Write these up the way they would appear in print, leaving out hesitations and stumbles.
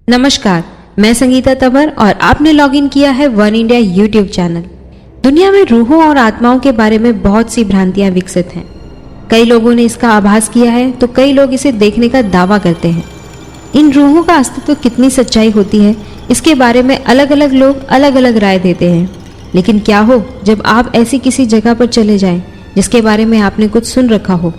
नमस्कार, मैं संगीता तंवर और आपने लॉगिन किया है वन इंडिया यूट्यूब चैनल। दुनिया में रूहों और आत्माओं के बारे में बहुत सी भ्रांतियां विकसित हैं। कई लोगों ने इसका आभास किया है तो कई लोग इसे देखने का दावा करते हैं। इन रूहों का अस्तित्व कितनी सच्चाई होती है, इसके बारे में अलग अलग लोग अलग अलग राय देते हैं। लेकिन क्या हो जब आप ऐसी किसी जगह पर चले जाएं जिसके बारे में आपने कुछ सुन रखा हो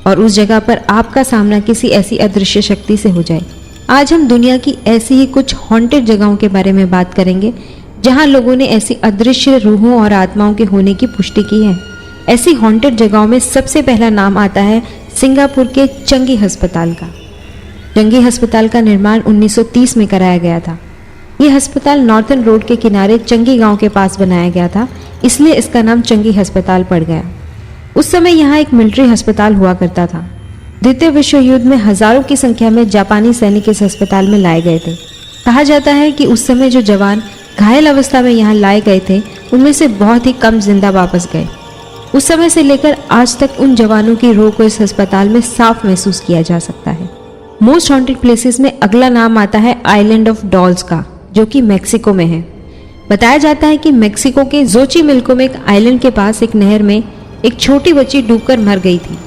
और उस जगह पर आपका सामना किसी ऐसी अदृश्य शक्ति से हो जाए। आज हम दुनिया की ऐसी ही कुछ हॉन्टेड जगहों के बारे में बात करेंगे जहां लोगों ने ऐसी अदृश्य रूहों और आत्माओं के होने की पुष्टि की है। ऐसी हॉन्टेड जगहों में सबसे पहला नाम आता है सिंगापुर के चंगी अस्पताल का। चंगी अस्पताल का निर्माण 1930 में कराया गया था। यह अस्पताल नॉर्थन रोड के किनारे चंगी गांव के पास बनाया गया था, इसलिए इसका नाम चंगी अस्पताल पड़ गया। उस समय यहाँ एक मिलिट्री अस्पताल हुआ करता था। द्वितीय विश्व युद्ध में हजारों की संख्या में जापानी सैनिक इस अस्पताल में लाए गए थे। कहा जाता है कि उस समय जो जवान घायल अवस्था में यहाँ लाए गए थे उनमें से बहुत ही कम जिंदा वापस गए। उस समय से लेकर आज तक उन जवानों की रूह को इस अस्पताल में साफ महसूस किया जा सकता है। मोस्ट हॉन्टेड प्लेसेस में अगला नाम आता है आइलैंड ऑफ डॉल्स का, जो कि मैक्सिको में है। बताया जाता है कि मैक्सिको के जोचिमिल्को में एक आइलैंड के पास एक नहर में एक छोटी बच्ची डूबकर मर गई थी।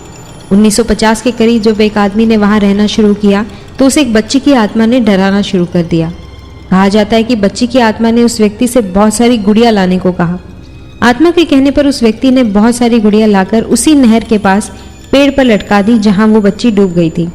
1950 के करीब जब एक आदमी ने वहां रहना शुरू किया तो उसे एक बच्ची की आत्मा ने डराना शुरू कर दिया। कहा जाता है कि बच्ची की आत्मा ने उस व्यक्ति से बहुत सारी गुड़िया लाने को कहा। आत्मा के कहने पर उस व्यक्ति ने बहुत सारी गुड़िया लाकर उसी नहर के पास पेड़ पर लटका दी जहां वो बच्ची डूब गई थी।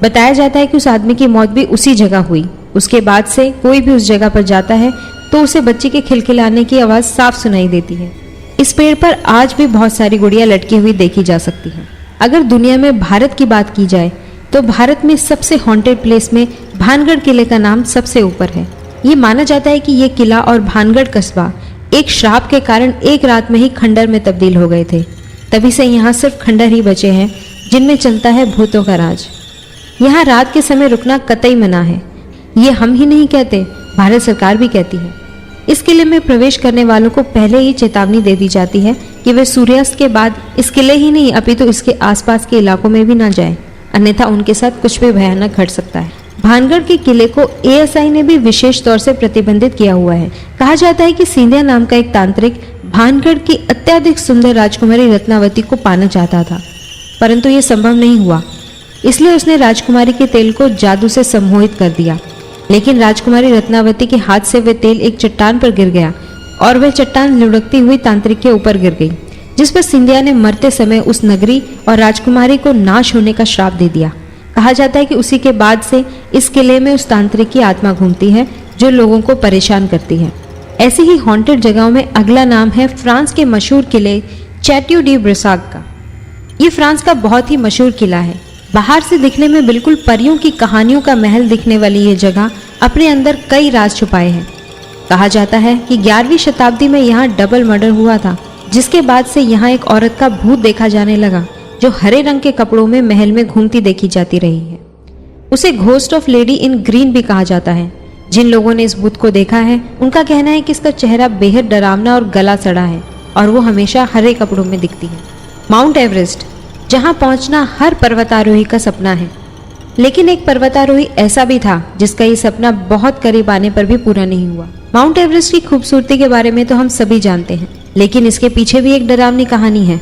बताया जाता है कि उस आदमी की मौत भी उसी जगह हुई। उसके बाद से कोई भी उस जगह पर जाता है तो उसे बच्ची के खिलखिलाने की आवाज साफ सुनाई देती है। इस पेड़ पर आज भी बहुत सारी गुड़िया लटकी हुई देखी जा सकती है। अगर दुनिया में भारत की बात की जाए तो भारत में सबसे हॉन्टेड प्लेस में भानगढ़ किले का नाम सबसे ऊपर है। ये माना जाता है कि ये किला और भानगढ़ कस्बा एक श्राप के कारण एक रात में ही खंडर में तब्दील हो गए थे। तभी से यहाँ सिर्फ खंडर ही बचे हैं जिनमें चलता है भूतों का राज। यहाँ रात के समय रुकना कतई मना है। ये हम ही नहीं कहते, भारत सरकार भी कहती है। इस किले में प्रवेश करने वालों को पहले ही चेतावनी दे दी जाती है कि वे सूर्यास्त के बाद इस किले ही नहीं अपितु इसके आसपास के इलाकों में भी ना जाएं, अन्यथा उनके साथ कुछ भी भयानक घट सकता है। भानगढ़ के किले को एएसआई ने भी विशेष तौर से प्रतिबंधित किया हुआ है। कहा जाता है कि सिंधिया नाम का एक तांत्रिक भानगढ़ की अत्यधिक सुंदर राजकुमारी रत्नावती को पाना चाहता था, परंतु ये संभव नहीं हुआ। इसलिए उसने राजकुमारी के तेल को जादू से सम्मोहित कर दिया। लेकिन राजकुमारी रत्नावती के हाथ से वह तेल एक चट्टान पर गिर गया और वह चट्टान लुढ़कती हुई तांत्रिक के ऊपर गिर गई, जिस पर सिंधिया ने मरते समय उस नगरी और राजकुमारी को नाश होने का श्राप दे दिया। कहा जाता है कि उसी के बाद से इस किले में उस तांत्रिक की आत्मा घूमती है जो लोगों को परेशान करती है। ऐसी ही हॉन्टेड जगहों में अगला नाम है फ्रांस के मशहूर किले चैटियो डी ब्रिसाग का। ये फ्रांस का बहुत ही मशहूर किला है। बाहर से दिखने में बिल्कुल परियों की कहानियों का महल दिखने वाली ये जगह अपने अंदर कई राज छुपाए हैं। कहा जाता है कि 11वीं शताब्दी में यहाँ डबल मर्डर हुआ था, जिसके बाद से यहाँ एक औरत का भूत देखा जाने लगा जो हरे रंग के कपड़ों में महल में घूमती देखी जाती रही है। उसे ghost of lady in green भी कहा जाता है। जिन लोगों ने इस भूत को देखा है उनका कहना है कि इसका चेहरा बेहद डरावना और गला सड़ा है और वो हमेशा हरे कपड़ों में दिखती है। माउंट एवरेस्ट, जहां पहुंचना हर पर्वतारोही का सपना है, लेकिन एक पर्वतारोही ऐसा भी था जिसका ये सपना बहुत करीब आने पर भी पूरा नहीं हुआ। माउंट एवरेस्ट की खूबसूरती के बारे में तो हम सभी जानते हैं, लेकिन इसके पीछे भी एक डरावनी कहानी है।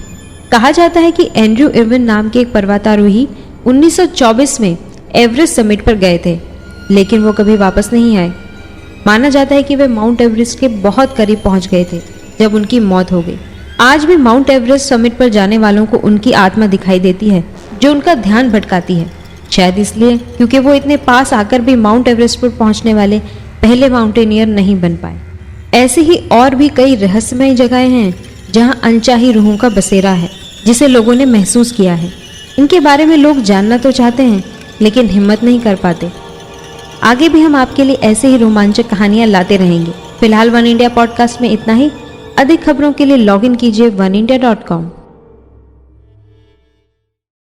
कहा जाता है कि एंड्रयू इर्विन नाम के एक पर्वतारोही 1924 में एवरेस्ट समिट पर गए थे, लेकिन वो कभी वापस नहीं आए। माना जाता है कि वे माउंट एवरेस्ट के बहुत करीब पहुंच गए थे जब उनकी मौत हो गई। आज भी माउंट एवरेस्ट समिट पर जाने वालों को उनकी आत्मा दिखाई देती है जो उनका ध्यान भटकाती है, शायद इसलिए क्योंकि वो इतने पास आकर भी माउंट एवरेस्ट पर पहुंचने वाले पहले माउंटेनियर नहीं बन पाए। ऐसी ही और भी कई रहस्यमय जगहें हैं जहां अनचाही रूहों का बसेरा है, जिसे लोगों ने महसूस किया है। इनके बारे में लोग जानना तो चाहते हैं लेकिन हिम्मत नहीं कर पाते। आगे भी हम आपके लिए ऐसे ही रोमांचक कहानियां लाते रहेंगे। फिलहाल वन इंडिया पॉडकास्ट में इतना ही। अधिक खबरों के लिए लॉग इन कीजिए oneindia.com।